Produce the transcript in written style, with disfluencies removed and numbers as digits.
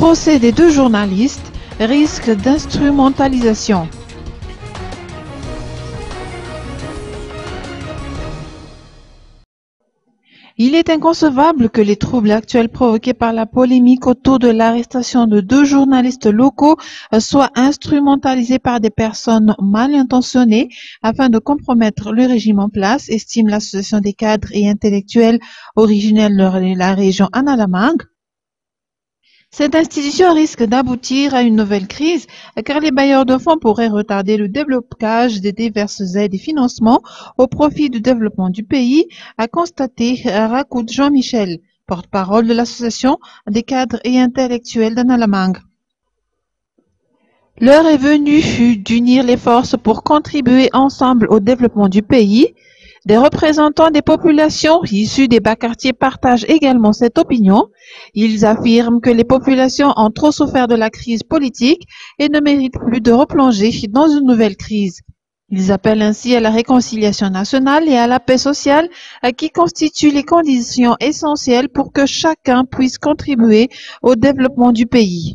Procès des deux journalistes, risque d'instrumentalisation. Il est inconcevable que les troubles actuels provoqués par la polémique autour de l'arrestation de deux journalistes locaux soient instrumentalisés par des personnes mal intentionnées afin de compromettre le régime en place, estime l'Association des cadres et intellectuels originaires de la région Analamang. Cette institution risque d'aboutir à une nouvelle crise car les bailleurs de fonds pourraient retarder le déblocage des diverses aides et financements au profit du développement du pays, a constaté Rakout Jean-Michel, porte-parole de l'Association des cadres et intellectuels d'Analamang. L'heure est venue d'unir les forces pour contribuer ensemble au développement du pays. Des représentants des populations issues des bas quartiers partagent également cette opinion. Ils affirment que les populations ont trop souffert de la crise politique et ne méritent plus de replonger dans une nouvelle crise. Ils appellent ainsi à la réconciliation nationale et à la paix sociale qui constituent les conditions essentielles pour que chacun puisse contribuer au développement du pays.